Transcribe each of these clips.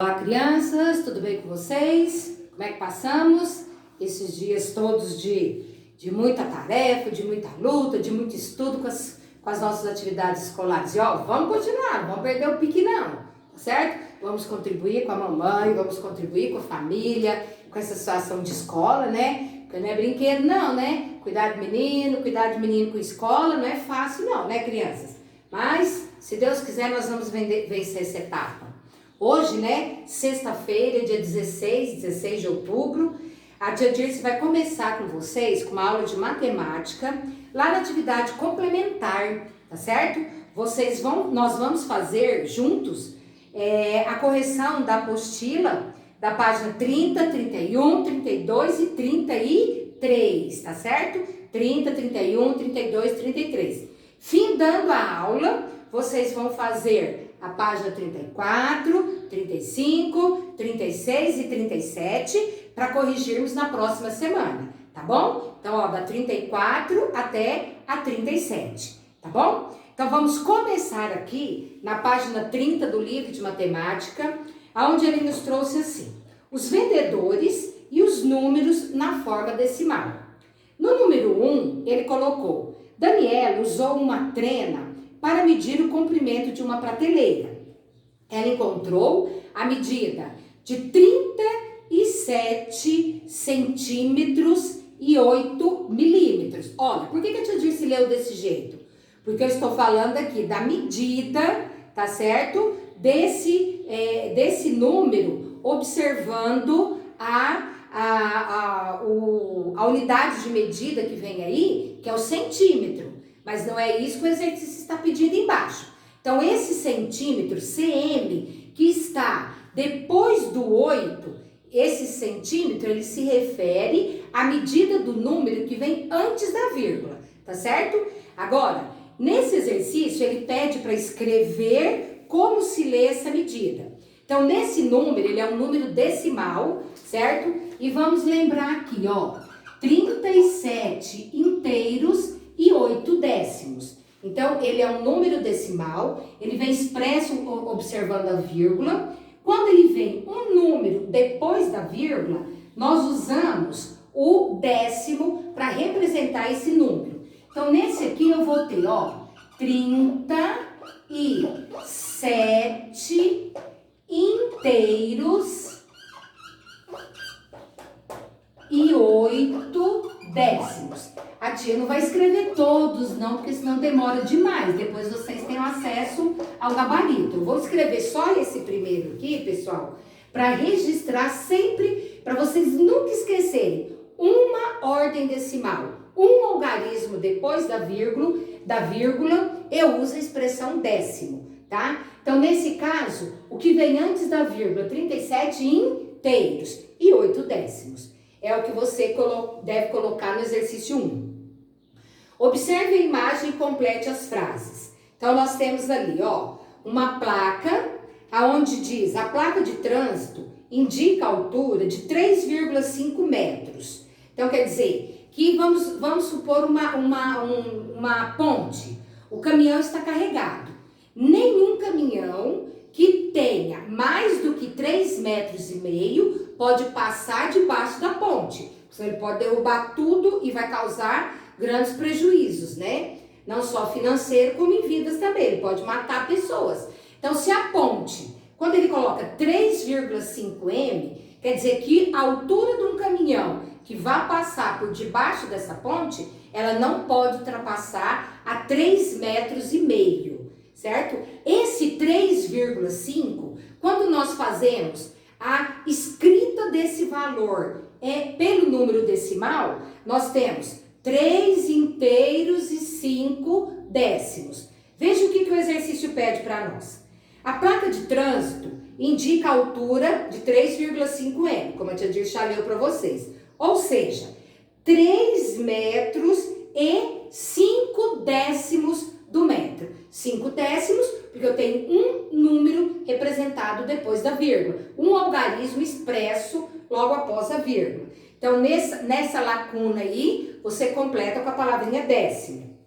Olá, crianças, tudo bem com vocês? Como é que passamos esses dias todos de muita tarefa, de muita luta, de muito estudo com as nossas atividades escolares? E ó, vamos continuar, não vamos perder o pique não, tá certo? Vamos contribuir com a mamãe, vamos contribuir com a família, com essa situação de escola, né? Porque não é brinquedo não, né? Cuidar de menino com escola não é fácil não, né, crianças? Mas, se Deus quiser, nós vamos vencer essa etapa. Hoje, né, sexta-feira, dia 16 de outubro, a Tia Dirce vai começar com vocês com uma aula de matemática, lá na atividade complementar, tá certo? Nós vamos fazer juntos a correção da apostila da página 30, 31, 32 e 33, tá certo? 30, 31, 32, 33. Findando a aula, vocês vão fazer a página 34, 35, 36 e 37 para corrigirmos na próxima semana, tá bom? Então, ó, da 34 até a 37, tá bom? Então, vamos começar aqui na página 30 do livro de matemática, onde ele nos trouxe assim, os vendedores e os números na forma decimal. No número 1, ele colocou, Daniela usou uma trena para medir o comprimento de uma prateleira. Ela encontrou a medida de 37 centímetros e 8 milímetros. Olha, por que a Tia Dirce leu desse jeito? Porque eu estou falando aqui da medida, tá certo? Desse número, observando a unidade de medida que vem aí, que é o centímetro. Mas não é isso que o exercício está pedindo embaixo. Então, esse centímetro, cm, que está depois do 8, esse centímetro, ele se refere à medida do número que vem antes da vírgula, tá certo? Agora, nesse exercício, ele pede para escrever como se lê essa medida. Então, nesse número, ele é um número decimal, certo? E vamos lembrar aqui, ó, 37 inteiros e 8 décimos. Então, ele é um número decimal, ele vem expresso observando a vírgula. Quando ele vem um número depois da vírgula, nós usamos o décimo para representar esse número. Então, nesse aqui eu vou ter, ó, 37 inteiros e 8 décimos. A tia não vai escrever todos não, porque senão demora demais. Depois vocês têm acesso ao gabarito. Eu vou escrever só esse primeiro aqui, pessoal, para registrar sempre, para vocês nunca esquecerem, uma ordem decimal, um algarismo depois da vírgula, eu uso a expressão décimo, tá? Então, nesse caso, o que vem antes da vírgula, 37 inteiros e 8 décimos. É o que você deve colocar no exercício 1. Observe a imagem e complete as frases. Então, nós temos ali, ó, uma placa, aonde diz, a placa de trânsito indica a altura de 3,5 metros. Então, quer dizer, que vamos supor uma ponte. O caminhão está carregado. Nenhum caminhão que tenha mais do que 3,5 metros pode passar debaixo da ponte. Ele pode derrubar tudo e vai causar grandes prejuízos, né? Não só financeiro, como em vidas também. Ele pode matar pessoas. Então, se a ponte, quando ele coloca 3,5 m, quer dizer que a altura de um caminhão que vai passar por debaixo dessa ponte, ela não pode ultrapassar a 3,5 metros, certo? Esse 3,5, quando nós fazemos a escrita desse valor pelo número decimal, nós temos 3 inteiros e 5 décimos. Veja o que o exercício pede para nós. A placa de trânsito indica a altura de 3,5 m, como a Tia Dirce já leu para vocês. Ou seja, 3 metros e 5 décimos do metro. 5 décimos, porque eu tenho um número representado depois da vírgula. Um algarismo expresso logo após a vírgula. Então, nessa lacuna aí, você completa com a palavrinha décimo.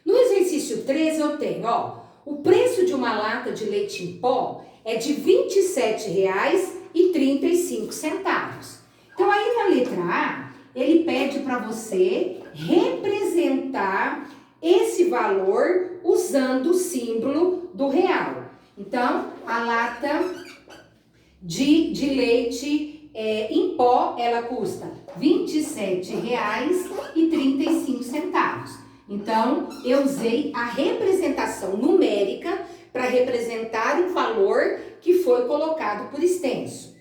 No exercício 13, eu tenho, ó, o preço de uma lata de leite em pó é de R$ 27,35. Então, aí na letra A, ele pede para você representar esse valor usando o símbolo do real. Então, a lata de leite em pó, ela custa R$ 27,35. Então, eu usei a representação numérica para representar um valor que foi colocado por extenso.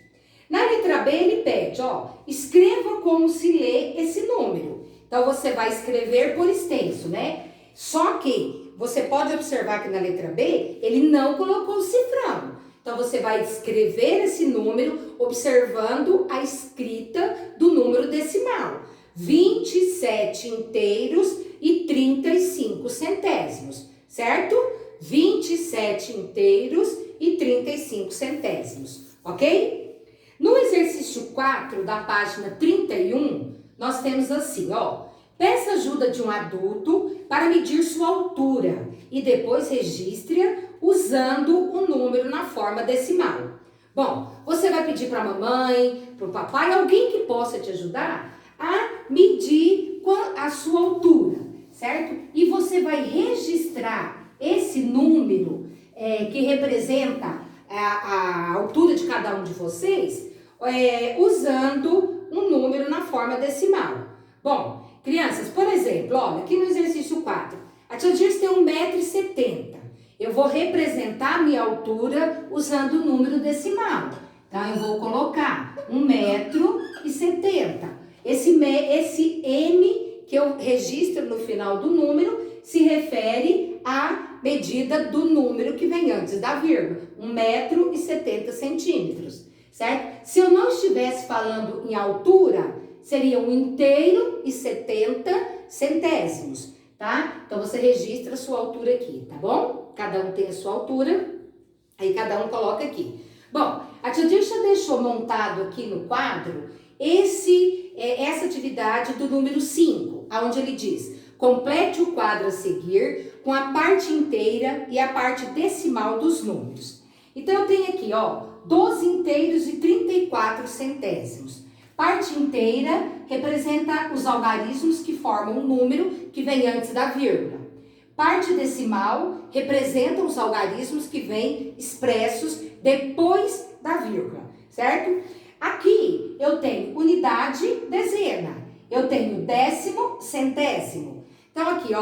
Na letra B, ele pede, escreva como se lê esse número. Então, você vai escrever por extenso, né? Só que você pode observar que na letra B, ele não colocou o cifrão. Então, você vai escrever esse número observando a escrita do número decimal. 27,35, certo? 27,35, ok? No exercício 4 da página 31, nós temos assim, peça ajuda de um adulto para medir sua altura e depois registre-a usando o número na forma decimal. Bom, você vai pedir para a mamãe, para o papai, alguém que possa te ajudar a medir a sua altura, certo? E você vai registrar esse número que representa a altura de cada um de vocês usando um número na forma decimal. Bom, crianças, por exemplo, olha, aqui no exercício 4, a tia Dirce tem 1,70 m. Eu vou representar a minha altura usando o número decimal. Então, eu vou colocar 1,70 m. Esse M que eu registro no final do número se refere à medida do número que vem antes da vírgula, 1,70 m, certo? Se eu não estivesse falando em altura, seria 1,70 m, tá? Então, você registra a sua altura aqui, tá bom? Cada um tem a sua altura, aí cada um coloca aqui. Bom, a tia Dirce deixou montado aqui no quadro essa atividade do número 5, onde ele diz: complete o quadro a seguir com a parte inteira e a parte decimal dos números. Então, eu tenho aqui, 12 inteiros e 34 centésimos. Parte inteira representa os algarismos que formam o número que vem antes da vírgula. Parte decimal representa os algarismos que vêm expressos depois da vírgula, certo? Aqui eu tenho unidade, dezena. Eu tenho décimo, centésimo. Então, aqui,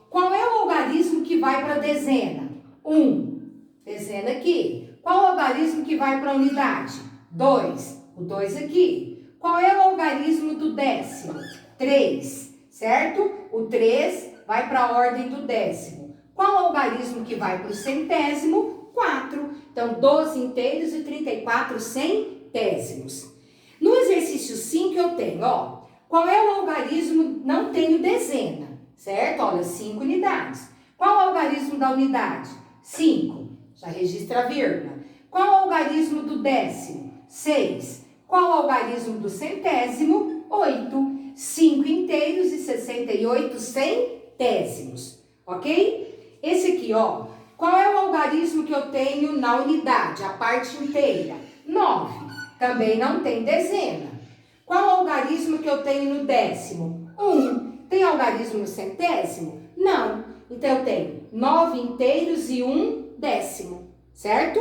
qual é o algarismo que vai para a dezena? 1. Dezena aqui. Qual o algarismo que vai para a unidade? 2. O 2 aqui. Qual é o algarismo do décimo? 3. Certo? O 3 vai para a ordem do décimo. Qual o algarismo que vai para o centésimo? 4. Então, 12 inteiros e 34 centésimos. No exercício 5 eu tenho, qual é o algarismo? Não tenho dezena, certo? Olha, 5 unidades. Qual o algarismo da unidade? 5. Já registra a vírgula. Qual o algarismo do décimo? 6. Qual o algarismo do centésimo? 8. 5 inteiros e 68 centésimos, ok? Esse aqui, qual é o algarismo que eu tenho na unidade, a parte inteira? 9. Também não tem dezena. Qual o algarismo que eu tenho no décimo? 1. Tem algarismo no centésimo? Não. Então, eu tenho 9 inteiros e 1 décimo, certo?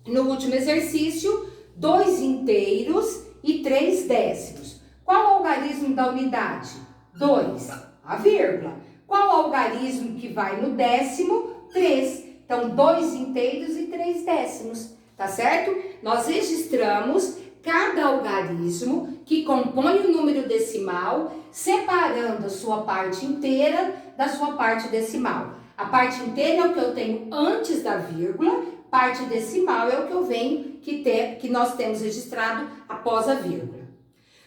No último exercício, 2 inteiros e 3 décimos. Qual o algarismo da unidade? 2. A vírgula. Qual o algarismo que vai no décimo? 3. Então, 2 inteiros e 3 décimos. Tá certo? Nós registramos cada algarismo que compõe o número decimal, separando a sua parte inteira da sua parte decimal. A parte inteira é o que eu tenho antes da vírgula, parte decimal é o que eu venho que nós temos registrado após a vírgula.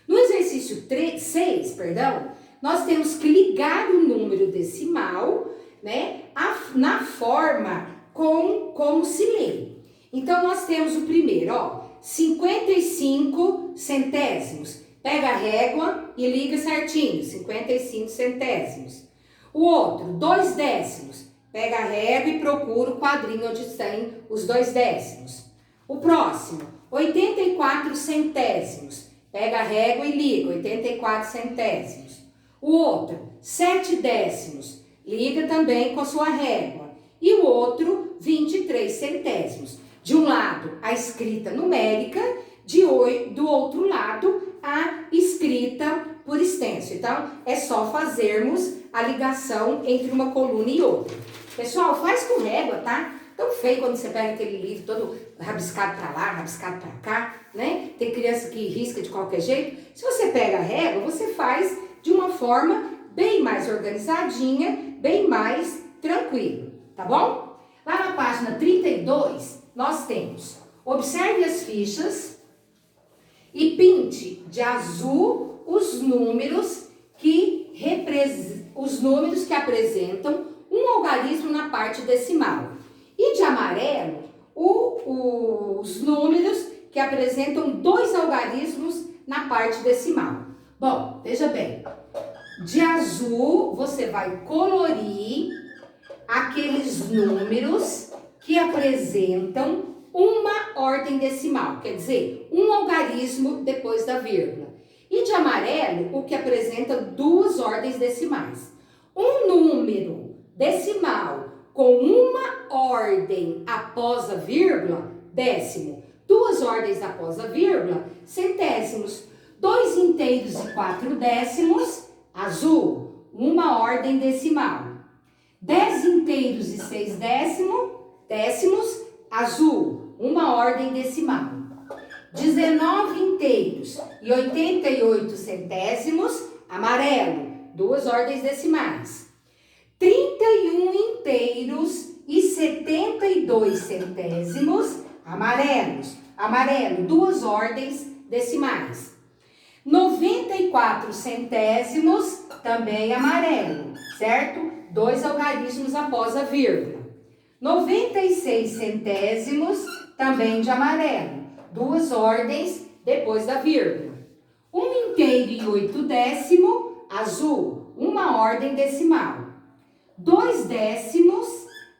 No exercício 6, nós temos que ligar o número decimal, né, na forma como se lê. Então, nós temos o primeiro, 55 centésimos. Pega a régua e liga certinho, 55 centésimos. O outro, 2 décimos. pega a régua e procura o quadrinho onde tem os 2 décimos. O próximo, 84 centésimos. Pega a régua e liga, 84 centésimos. O outro, 7 décimos. Liga também com a sua régua. E o outro, 23 centésimos. De um lado, a escrita numérica, do outro lado, a escrita por extenso. Então, é só fazermos a ligação entre uma coluna e outra. Pessoal, faz com régua, tá? Tão feio quando você pega aquele livro todo rabiscado pra lá, rabiscado pra cá, né? Tem criança que risca de qualquer jeito. Se você pega a régua, você faz de uma forma bem mais organizadinha, bem mais tranquila, tá bom? Lá na página 32, nós temos: observe as fichas e pinte de azul os números que apresentam um algarismo na parte decimal. E de amarelo, os números que apresentam 2 algarismos na parte decimal. Bom, veja bem. De azul, você vai colorir aqueles números que apresentam uma ordem decimal, quer dizer, um algarismo depois da vírgula. E de amarelo, o que apresenta 2 ordens decimais. Um número decimal com uma ordem após a vírgula, décimo. 2 ordens após a vírgula, centésimos. 2 inteiros e 4 décimos, azul, uma ordem decimal. 10 inteiros e 6 décimos, azul, uma ordem decimal. 19 inteiros e 88 centésimos, amarelo, 2 ordens decimais. 31 inteiros e 72 centésimos, amarelo, 2 ordens decimais. 94 centésimos, também amarelo, certo? 2 algarismos após a vírgula. 96 centésimos, também de amarelo, 2 ordens depois da vírgula. 1 inteiro e 8 décimo, azul, uma ordem decimal. 2 décimos,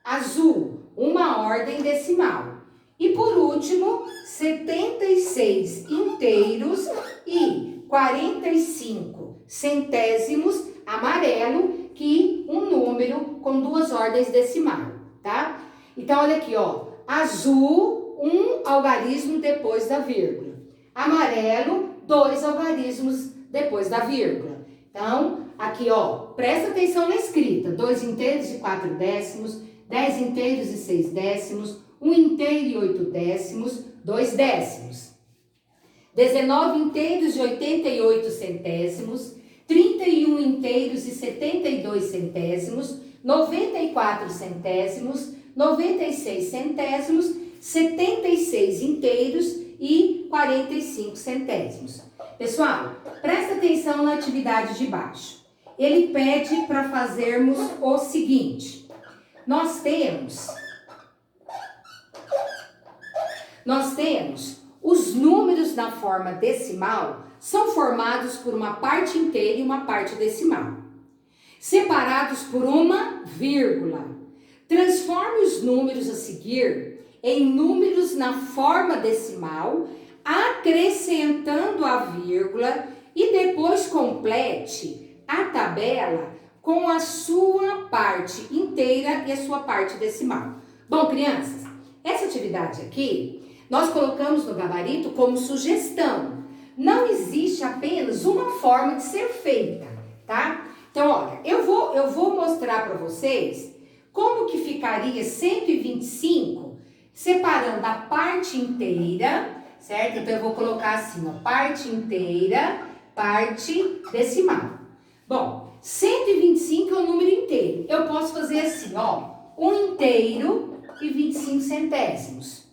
azul, uma ordem decimal. E por último, 76 inteiros e 45 centésimos, amarelo, que um número com 2 ordens decimal, tá? Então, olha aqui, ó, azul, um algarismo depois da vírgula. Amarelo, 2 algarismos depois da vírgula. Então, aqui, ó, presta atenção na escrita. 2 inteiros e 4 décimos, 10 inteiros e 6 décimos, 1 inteiro e 8 décimos, 2 décimos. 19 inteiros e 88 centésimos, 31 inteiros e 72 centésimos, 94 centésimos, 96 centésimos, 76 inteiros e 45 centésimos. Pessoal, presta atenção na atividade de baixo. Ele pede para fazermos o seguinte. Nós temos os números na forma decimal são formados por uma parte inteira e uma parte decimal, separados por uma vírgula. Transforme os números a seguir em números na forma decimal, acrescentando a vírgula e depois complete a tabela com a sua parte inteira e a sua parte decimal. Bom, crianças, essa atividade aqui nós colocamos no gabarito como sugestão. Não existe apenas uma forma de ser feita, tá? Então, olha, eu vou mostrar para vocês como que ficaria 125 separando a parte inteira, certo? Então, eu vou colocar assim, ó, parte inteira, parte decimal. Bom, 125 é o número inteiro. Eu posso fazer assim, ó, 1 inteiro e 25 centésimos,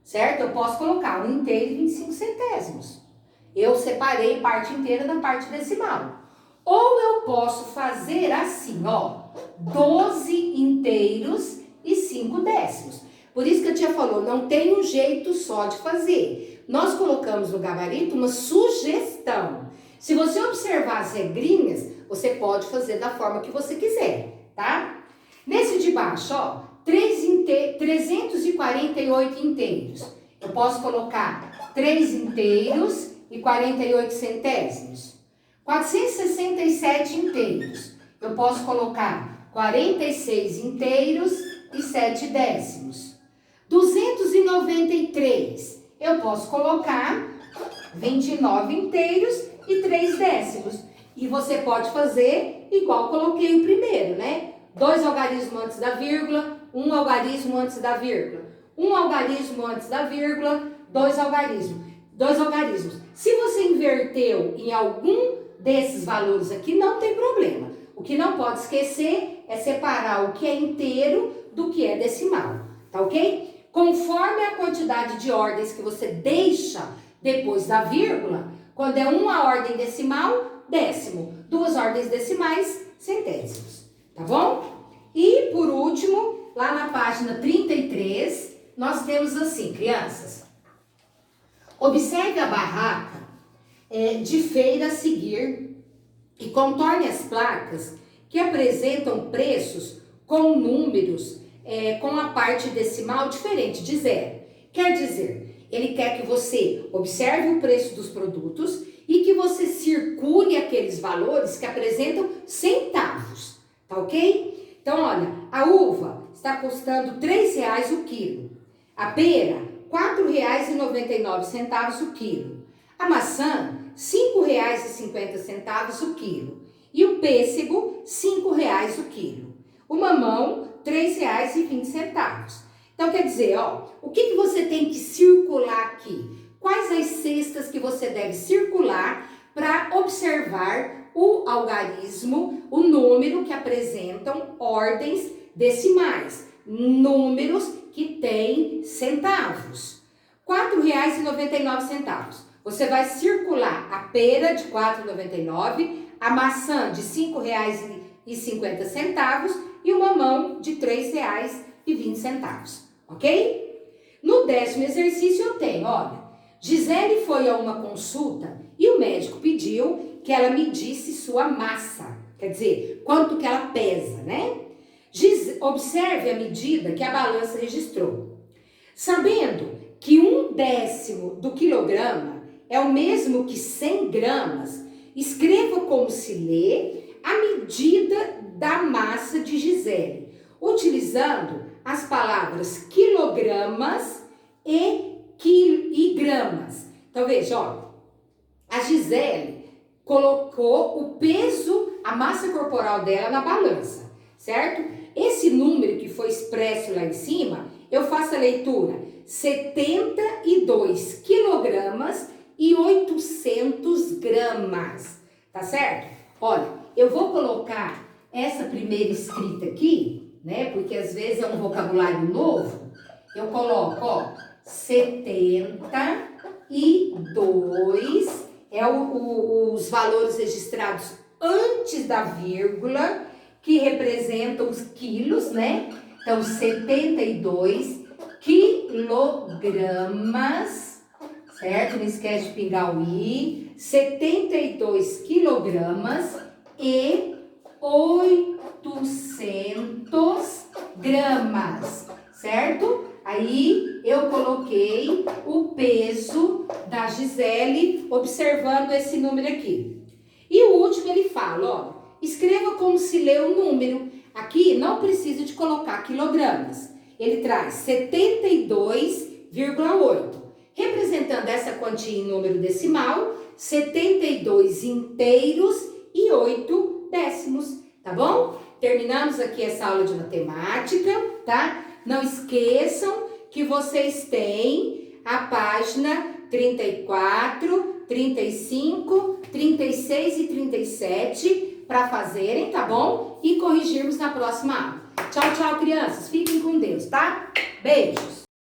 certo? Eu posso colocar 1 inteiro e 25 centésimos. Eu separei parte inteira da parte decimal. Ou eu posso fazer assim, ó, 12 inteiros e 5 décimos. Por isso que a tia falou, não tem um jeito só de fazer. Nós colocamos no gabarito uma sugestão. Se você observar as regrinhas, você pode fazer da forma que você quiser, tá? Nesse de baixo, ó, 348 inteiros. Eu posso colocar 3 inteiros e 48 centésimos. 467 inteiros. Eu posso colocar 46 inteiros e 7 décimos. 293. Eu posso colocar 29 inteiros e 3 décimos. E você pode fazer igual coloquei o primeiro, né? 2 algarismos antes da vírgula, 1 algarismo antes da vírgula. 1 algarismo antes da vírgula, 2 algarismos. 2 algarismos. Se você inverteu em algum desses valores aqui, não tem problema. O que não pode esquecer é separar o que é inteiro do que é decimal, tá ok? Conforme a quantidade de ordens que você deixa depois da vírgula, quando é uma ordem decimal, décimo. 2 ordens decimais, centésimos, tá bom? E por último, lá na página 33, nós temos assim, crianças. Observe a barraca de feira a seguir e contorne as placas que apresentam preços com números com a parte decimal diferente de 0. Quer dizer, ele quer que você observe o preço dos produtos e que você circule aqueles valores que apresentam centavos, tá ok? Então, olha, a uva está custando R$3 o quilo, a pera R$4,99 o quilo, a maçã R$5,50 o quilo e o pêssego R$5 o quilo, o mamão R$3,20. Então, quer dizer, ó, o que você tem que circular aqui? Quais as cestas que você deve circular para observar o algarismo, o número que apresentam ordens decimais, números que têm centavos. R$4,99. Você vai circular a pera de R$4,99, a maçã de R$5,50 e o mamão de R$3,20, ok? No 10º exercício eu tenho, olha, Gisele foi a uma consulta e o médico pediu que ela medisse sua massa, quer dizer, quanto que ela pesa, né? Observe a medida que a balança registrou. Sabendo que 1/10 do quilograma é o mesmo que 100 gramas, escreva como se lê a medida da massa de Gisele, utilizando as palavras quilogramas e gramas. Então, veja, ó, a Gisele colocou o peso, a massa corporal dela na balança, certo? Esse número que foi expresso lá em cima, eu faço a leitura 72 quilogramas e 800 gramas, tá certo? Olha, eu vou colocar essa primeira escrita aqui, né? Porque às vezes é um vocabulário novo. Eu coloco, ó, 72 os valores registrados antes da vírgula, que representam os quilos, né? Então, 72 quilogramas, certo? Não esquece de pingar o i. 72 quilogramas e 800 gramas, certo? Aí eu coloquei o peso da Gisele, observando esse número aqui. E o último ele fala, ó, escreva como se lê o número. Aqui não precisa de colocar quilogramas. Ele traz 72,8. Representando essa quantia em número decimal, 72 inteiros e 8 décimos, tá bom? Terminamos aqui essa aula de matemática, tá? Não esqueçam que vocês têm a página 34, 35, 36 e 37 para fazerem, tá bom? E corrigirmos na próxima aula. Tchau, tchau, crianças. Fiquem com Deus, tá? Beijos.